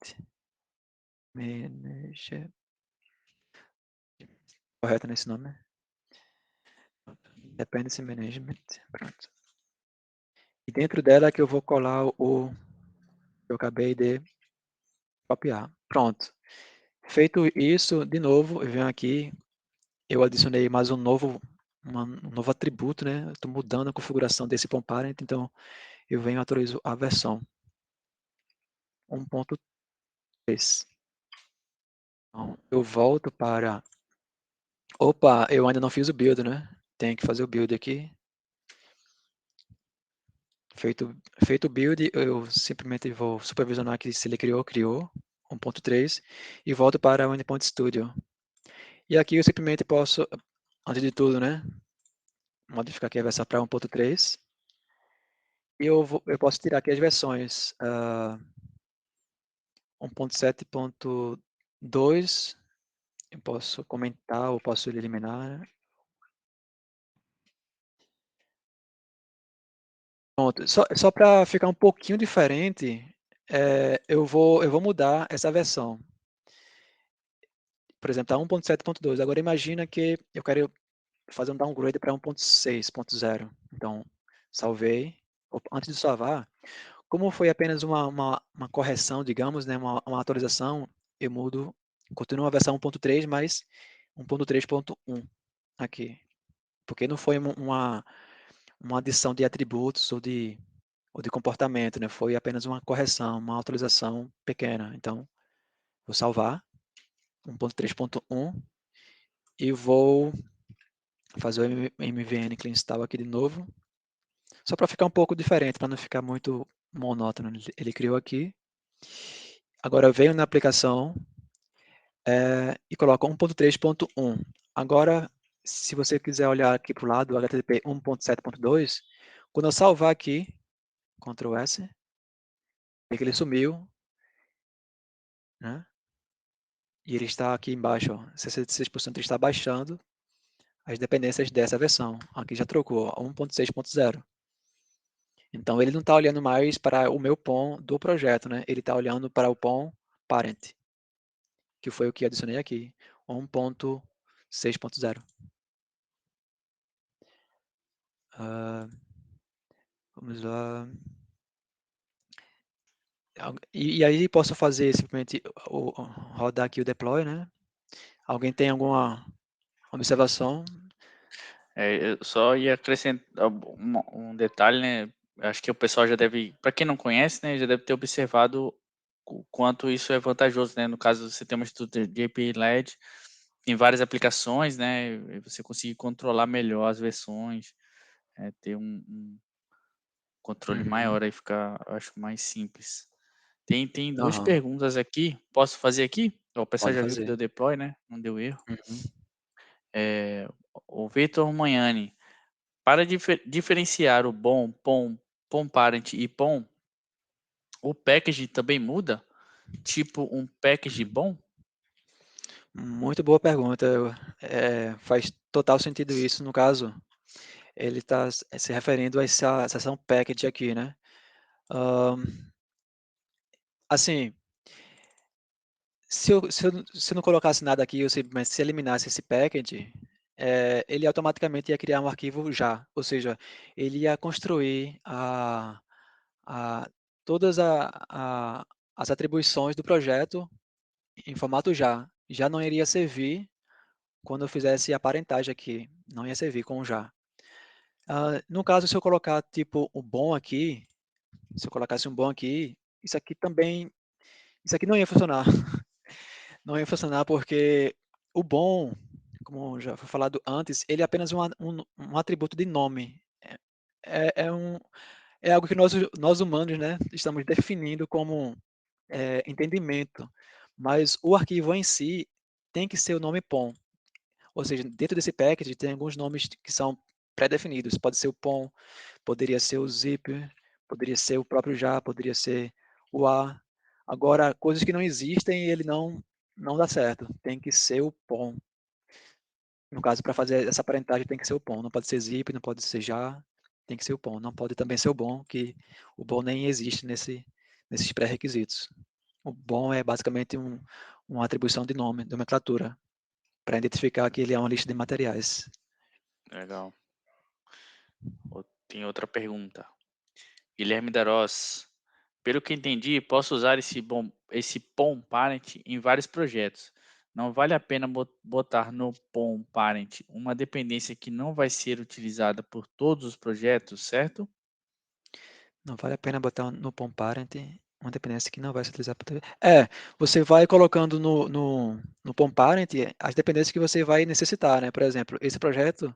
Correto nesse nome? Dependency management. Pronto. E dentro dela é que eu vou colar o que eu acabei de copiar. Pronto. Feito isso, de novo, eu venho aqui, eu adicionei mais um novo atributo, né? Estou mudando a configuração desse comparent, então eu venho e atualizo a versão 1.3. Então, eu volto para... Opa, eu ainda não fiz o build, né? Tenho que fazer o build aqui. Feito o build, eu simplesmente vou supervisionar que se ele criou 1.3 e volto para o Endpoint Studio. E aqui eu simplesmente posso, antes de tudo, né, modificar aqui a versão para 1.3 e eu posso tirar aqui as versões 1.7.2, eu posso comentar ou posso eliminar. Pronto, só para ficar um pouquinho diferente, eu vou mudar essa versão. Por exemplo, está 1.7.2. Agora imagina que eu quero fazer um downgrade para 1.6.0. Então, salvei. Antes de salvar, como foi apenas uma correção, digamos, né, uma atualização, eu mudo, continuo a versão 1.3, mas 1.3.1 aqui. Porque não foi uma adição de atributos ou de comportamento, né? Foi apenas uma correção, uma atualização pequena. Então, vou salvar 1.3.1 e vou fazer o MVN clean install aqui de novo, só para ficar um pouco diferente, para não ficar muito monótono. Ele criou aqui. Agora eu venho na aplicação e coloco 1.3.1. Agora, se você quiser olhar aqui para o lado, o HTTP 1.7.2, quando eu salvar aqui, Ctrl S, vê que ele sumiu, né? E ele está aqui embaixo, ó, 66% está baixando as dependências dessa versão. Aqui já trocou, 1.6.0. Então, ele não está olhando mais para o meu POM do projeto, né? Ele está olhando para o POM parent, que foi o que adicionei aqui, 1.6.0. Vamos lá. E aí posso fazer simplesmente rodar aqui o deploy, né? Alguém tem alguma observação? Eu só ia acrescentar um detalhe, né? Acho que o pessoal já deve, para quem não conhece, né, já deve ter observado o quanto isso é vantajoso, né? No caso, você tem uma estrutura de API LED, tem várias aplicações, né? E você conseguir controlar melhor as versões, ter um controle Uhum. maior, aí fica, eu acho, mais simples. Tem duas Aham. perguntas aqui. Posso fazer aqui? O pessoal Pode já viu que fazer. deu deploy, né? Não deu erro. Uhum. É, o Vitor Manhani, para diferenciar o bom, POM, POM parent e POM, o package também muda? Tipo um package bom? Muito boa pergunta. Faz total sentido isso. No caso, ele está se referindo a essa seção package aqui, né? Assim, se eu não colocasse nada aqui, eu simplesmente se eliminasse esse package, ele automaticamente ia criar um arquivo já, ou seja, ele ia construir a, todas as atribuições do projeto em formato já. Já não iria servir quando eu fizesse a parentagem aqui, não ia servir com o já. No caso, se eu colocar tipo o bom aqui, se eu colocasse um bom aqui, isso aqui não ia funcionar. Não ia funcionar porque o bom, como já foi falado antes, ele é apenas um atributo de nome. É, é um, é algo que nós humanos, né, estamos definindo como, entendimento, mas o arquivo em si tem que ser o nome POM, ou seja, dentro desse package tem alguns nomes que são pré-definidos, pode ser o POM, poderia ser o zip, poderia ser o próprio já, poderia ser o a. Agora, coisas que não existem, ele não dá certo, tem que ser o POM. No caso, para fazer essa parentagem tem que ser o POM, não pode ser zip, não pode ser já, tem que ser o POM. Não pode também ser o bom, que o bom nem existe nesses pré-requisitos. O bom é basicamente uma atribuição de nome, nomenclatura, para identificar que ele é uma lista de materiais. Legal. Tem outra pergunta. Guilherme Darós. Pelo que entendi, posso usar esse POM Parent em vários projetos. Não vale a pena botar no POM Parent uma dependência que não vai ser utilizada por todos os projetos, certo? Não vale a pena botar no POM parent uma dependência que não vai se utilizar para você vai colocando no POM parent as dependências que você vai necessitar, né? Por exemplo, esse projeto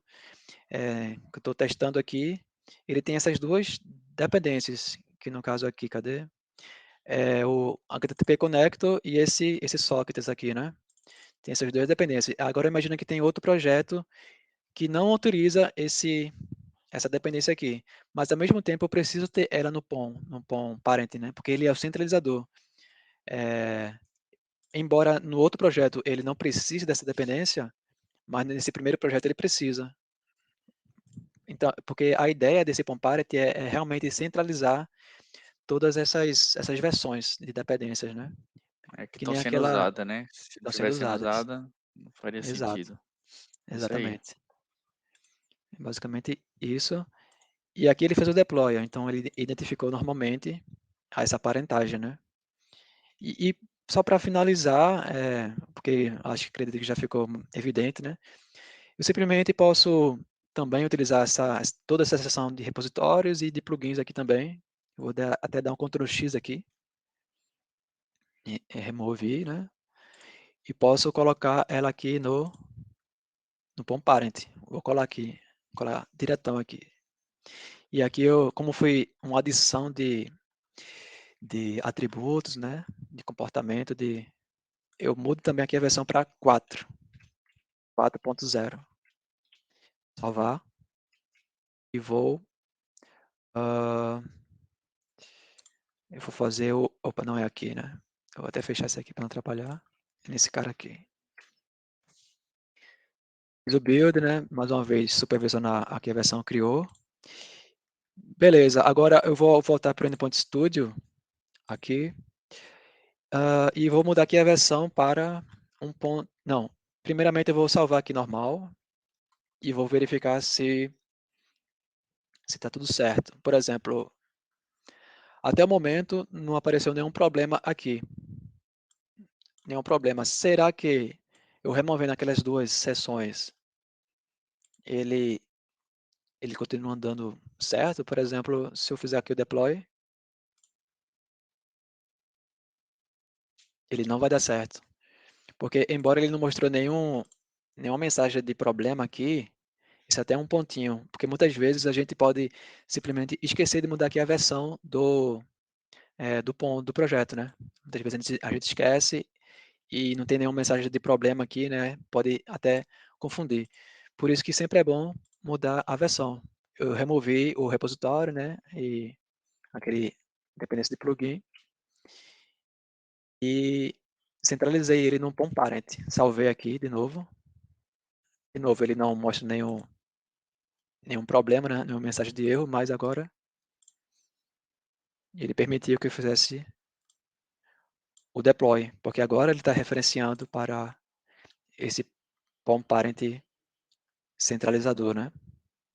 que eu estou testando aqui, ele tem essas duas dependências, que no caso aqui, cadê? É o HTTP Connector e esse sockets aqui, né? Tem essas duas dependências. Agora imagina que tem outro projeto que não autoriza essa dependência aqui, mas ao mesmo tempo eu preciso ter ela no POM parent, né? Porque ele é o centralizador. Embora no outro projeto ele não precise dessa dependência, mas nesse primeiro projeto ele precisa. Então, porque a ideia desse POM parent é realmente centralizar todas essas versões de dependências, né? É que Que estão nem sendo aquela usadas, né? Se estão sendo tivesse sendo usadas. usada, não faria Exato, sentido. Isso aí. exatamente. Basicamente isso. E aqui ele fez o deploy, então ele identificou normalmente essa parentagem, né? E só para finalizar, porque acho que acredito que já ficou evidente, né? Eu simplesmente posso também utilizar toda essa seção de repositórios e de plugins aqui também. Eu vou até dar um Ctrl X aqui, e remover, né? E posso colocar ela aqui no POM Parent. Vou colar diretão aqui. E aqui, como foi uma adição de atributos, né? De comportamento, eu mudo também aqui a versão para 4.0. Salvar e ah, eu vou fazer opa, não é aqui, né? Eu vou até fechar esse aqui para não atrapalhar. É nesse cara aqui. Fiz o build, né? Mais uma vez, supervisionar aqui a versão criou. Beleza, agora eu vou voltar para o Endpoint Studio aqui. E vou mudar aqui a versão para um ponto. Não, primeiramente eu vou salvar aqui normal e vou verificar se está tudo certo. Por exemplo, até o momento não apareceu nenhum problema aqui. Nenhum problema. Será que eu removendo aquelas duas seções, ele, ele continua andando certo? Por exemplo, se eu fizer aqui o deploy, ele não vai dar certo. Porque embora ele não mostrou nenhuma mensagem de problema aqui, isso é até um pontinho. Porque muitas vezes a gente pode simplesmente esquecer de mudar aqui a versão do projeto, né? Muitas vezes a gente esquece e não tem nenhuma mensagem de problema aqui, né? Pode até confundir. Por isso que sempre é bom mudar a versão. Eu removi o repositório, né? E aquele dependência de plugin e centralizei ele no POM parent. Salvei aqui de novo. De novo, ele não mostra nenhum problema, né? Nenhuma mensagem de erro, mas agora ele permitiu que eu fizesse o deploy, porque agora ele está referenciando para esse POM parent centralizador, né?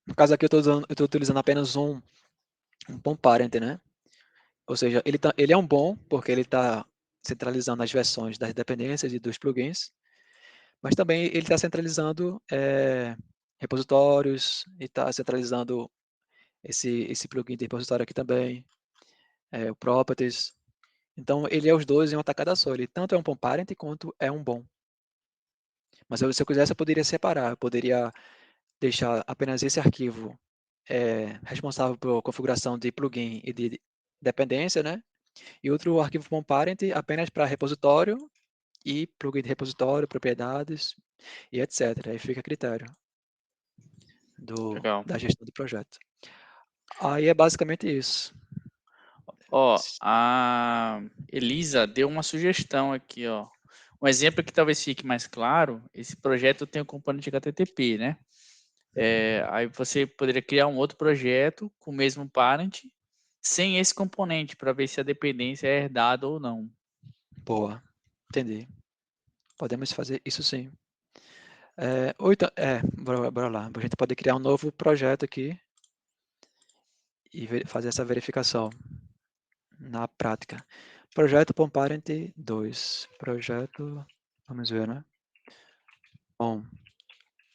No caso aqui eu estou utilizando apenas um POM parent, né? Ou seja, ele é um bom porque ele está centralizando as versões das dependências e dos plugins, mas também ele está centralizando repositórios e está centralizando esse plugin de repositório aqui também, o properties. Então ele é os dois em uma tacada só. Ele tanto é um POM parent quanto é um bom. Mas se eu quisesse eu poderia separar, eu poderia deixar apenas esse arquivo é responsável por configuração de plugin e de dependência, né? E outro arquivo POM parent apenas para repositório e plugin de repositório, propriedades e etc. Aí fica a critério Legal. da gestão do projeto. Aí é basicamente isso. Ó, a Elisa deu uma sugestão aqui, ó. Um exemplo que talvez fique mais claro, esse projeto tem o componente HTTP, né? Aí você poderia criar um outro projeto com o mesmo parent, sem esse componente, para ver se a dependência é herdada ou não. Boa, entendi. Podemos fazer isso sim. Ou então, bora lá. A gente pode criar um novo projeto aqui e fazer essa verificação na prática. Projeto POMPARENT 2. Projeto, vamos ver, né? Bom,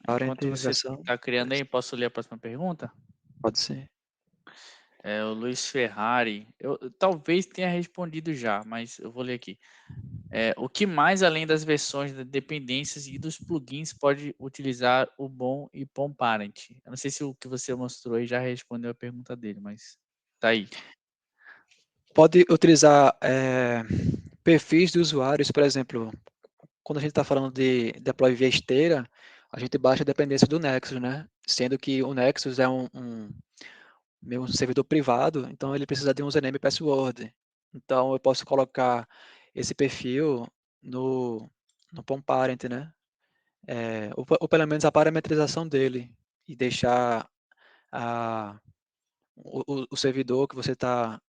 parent Enquanto você versão está criando 2. aí, posso ler a próxima pergunta? Pode ser. O Luiz Ferrari, eu talvez tenha respondido já, mas eu vou ler aqui. O que mais, além das versões das dependências e dos plugins, pode utilizar o BOM e POM Parent? Eu não sei se o que você mostrou aí já respondeu a pergunta dele, mas tá aí. Pode utilizar perfis de usuários, por exemplo, quando a gente está falando de deploy via esteira, a gente baixa a dependência do Nexus, né? Sendo que o Nexus é um servidor privado, então ele precisa de um username e password. Então eu posso colocar esse perfil no POM parent, né? Ou pelo menos a parametrização dele e deixar o servidor que você está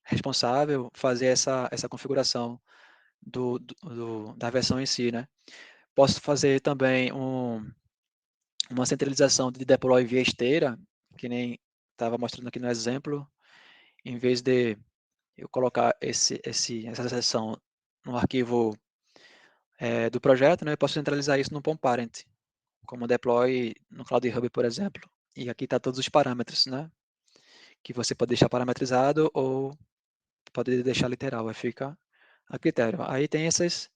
responsável fazer essa configuração da versão em si, né? Posso fazer também uma centralização de deploy via esteira, que nem estava mostrando aqui no exemplo, em vez de eu colocar essa seção no arquivo do projeto, né, eu posso centralizar isso no POM parent, como deploy no Cloud Hub, por exemplo. E aqui está todos os parâmetros, né, que você pode deixar parametrizado ou pode deixar literal, aí fica a critério. Aí tem essas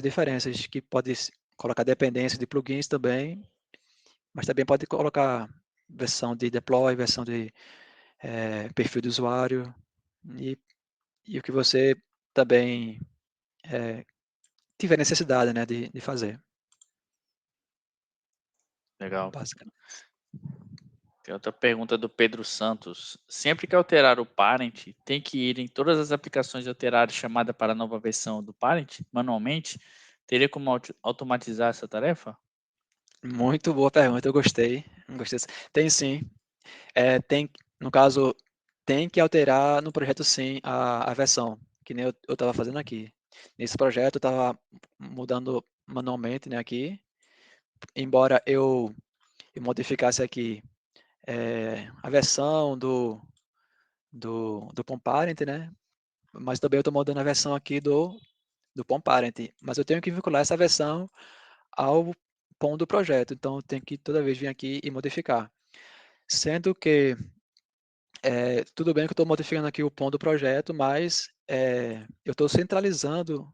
diferenças que pode colocar dependência de plugins também, mas também pode colocar versão de deploy, versão de perfil do usuário e, e o que você também tiver necessidade, né, de fazer, Legal. basicamente. Tem outra pergunta do Pedro Santos. Sempre que alterar o parent, tem que ir em todas as aplicações e alterar a chamada para a nova versão do parent manualmente? Teria como automatizar essa tarefa? Muito boa pergunta, eu gostei. Gostei. Tem sim. Tem, no caso, tem que alterar no projeto sim a versão, que nem eu estava fazendo aqui. Nesse projeto eu estava mudando manualmente, né, aqui, embora eu modificasse aqui a versão do POM parent, né, mas também eu estou mudando a versão aqui do POM parent, mas eu tenho que vincular essa versão ao POM do projeto, então eu tenho que toda vez vir aqui e modificar. Sendo que tudo bem que eu estou modificando aqui o POM do projeto, mas eu estou centralizando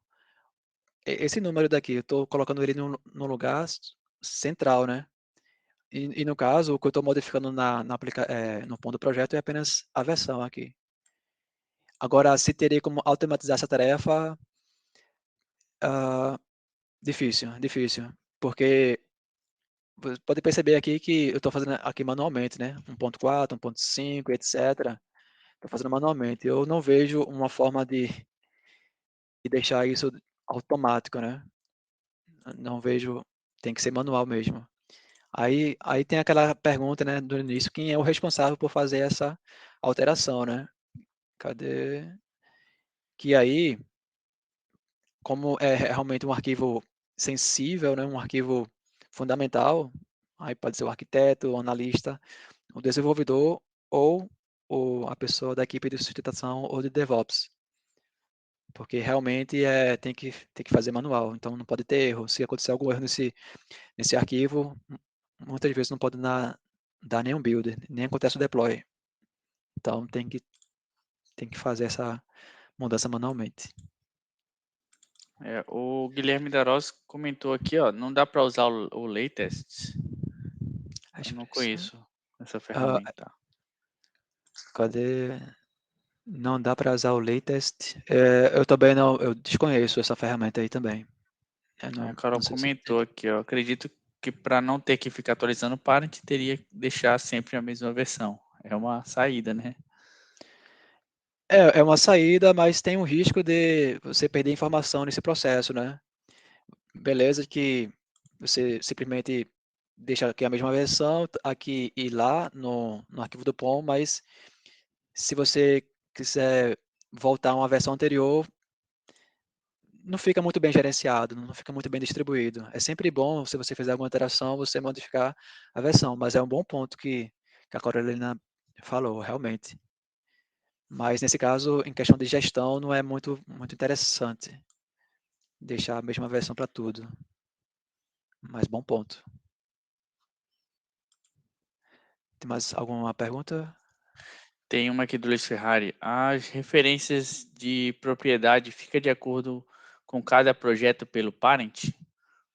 esse número daqui, eu estou colocando ele no lugar central, né? E no caso, o que eu estou modificando no POM do projeto é apenas a versão aqui. Agora, se teria como automatizar essa tarefa, ah, difícil, porque você pode perceber aqui que eu estou fazendo aqui manualmente, né? 1.4, 1.5, etc. Estou fazendo manualmente. Eu não vejo uma forma de deixar isso automático, né? Não vejo, tem que ser manual mesmo. Aí tem aquela pergunta, né, do início, quem é o responsável por fazer essa alteração, né? Cadê? Que aí, como é realmente um arquivo sensível, né, um arquivo fundamental, aí pode ser o arquiteto, o analista, o desenvolvedor ou a pessoa da equipe de sustentação ou de DevOps, porque realmente tem que fazer manual, então não pode ter erro. Se acontecer algum erro nesse arquivo, muitas vezes não pode dar nenhum build, nem acontece o deploy. Então tem que fazer essa mudança manualmente. O Guilherme Darós comentou aqui, ó, não dá para usar o latest. Eu não expressão. conheço essa Ah, ferramenta. cadê? Não dá para usar o latest. Eu também não, eu desconheço essa ferramenta aí também. Eu A não, Carol não sei se comentou aqui, ó. Acredito que para não ter que ficar atualizando o parent, teria que deixar sempre a mesma versão. É uma saída, né? é uma saída, mas tem um risco de você perder informação nesse processo, né? Beleza que você simplesmente deixa aqui a mesma versão, aqui e lá no arquivo do POM, mas se você quiser voltar a uma versão anterior, não fica muito bem gerenciado, não fica muito bem distribuído. É sempre bom, se você fizer alguma alteração, você modificar a versão, mas é um bom ponto que a Carolina falou, realmente. Mas nesse caso, em questão de gestão, não é muito interessante deixar a mesma versão para tudo. Mas bom ponto. Tem mais alguma pergunta? Tem uma aqui do Luiz Ferrari. As referências de propriedade fica de acordo com cada projeto pelo parent?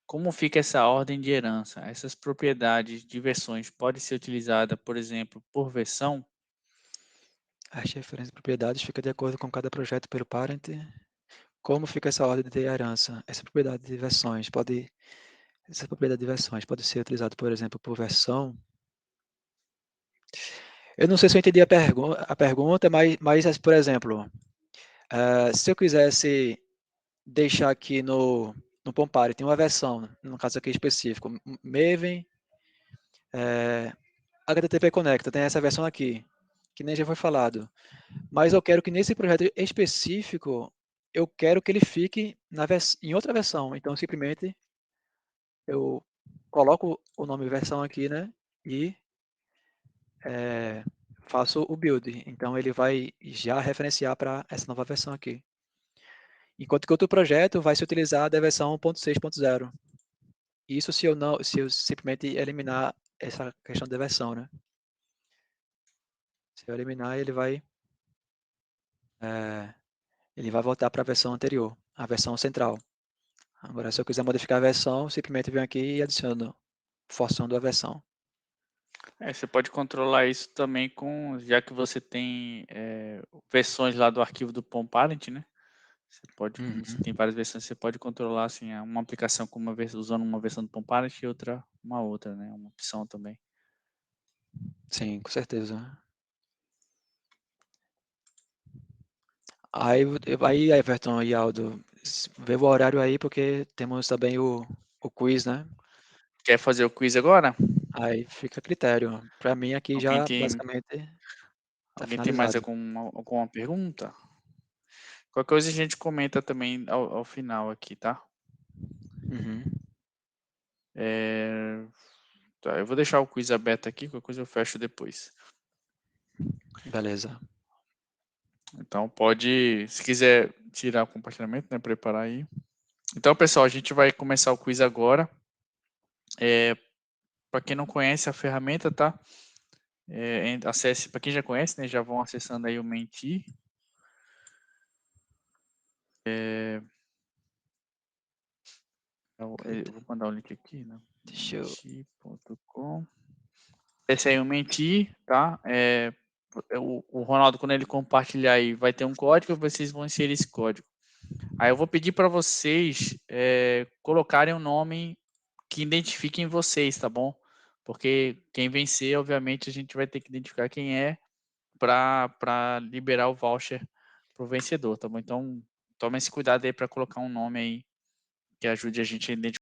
Como fica essa ordem de herança? Essas propriedades de versões podem ser utilizadas, por exemplo, por versão? As referências de propriedades fica de acordo com cada projeto pelo parent. Como fica essa ordem de herança? Essa propriedade de versões pode ser utilizada, por exemplo, por versão. Eu não sei se eu entendi a pergunta, mas, por exemplo, se eu quisesse deixar aqui no Pompari, tem uma versão, no caso aqui específico, Maven, HTTP Connector, tem essa versão aqui, que nem já foi falado. Mas eu quero que nesse projeto específico, eu quero que ele fique em outra versão. Então, simplesmente, eu coloco o nome versão aqui, né? E faço o build. Então, ele vai já referenciar para essa nova versão aqui. Enquanto que outro projeto vai se utilizar da versão 1.6.0. Isso se eu simplesmente eliminar essa questão da versão, né? Se eu eliminar, ele vai voltar para a versão anterior, a versão central. Agora, se eu quiser modificar a versão, simplesmente venho aqui e adiciono, forçando a versão. Você pode controlar isso também já que você tem versões lá do arquivo do POM parent, né? Você pode, como você tem Uhum. várias versões, você pode controlar assim, uma aplicação com usando uma versão do POM parent e outra uma outra, né? Uma opção também. Sim, com certeza. Aí, Everton e Aldo, vê o horário aí, porque temos também o quiz, né? Quer fazer o quiz agora? Aí fica a critério. Para mim aqui Alguém já tem, basicamente está alguém tem mais finalizado. alguma pergunta? Qualquer coisa a gente comenta também ao final aqui, tá? Uhum. Tá, eu vou deixar o quiz aberto aqui, qualquer coisa eu fecho depois. Beleza. Então pode, se quiser tirar o compartilhamento, né, preparar aí. Então, pessoal, a gente vai começar o quiz agora. Para quem não conhece a ferramenta, tá? Acesse, para quem já conhece, né, já vão acessando aí o Menti. Eu vou mandar o link aqui, né? Deixa eu. Menti.com. Esse aí é o Menti, tá? O Ronaldo, quando ele compartilhar aí, vai ter um código, vocês vão inserir esse código. Aí eu vou pedir para vocês colocarem um nome que identifiquem vocês, tá bom? Porque quem vencer, obviamente, a gente vai ter que identificar quem é para liberar o voucher para o vencedor, tá bom? Então, tome esse cuidado aí para colocar um nome aí que ajude a gente a identificar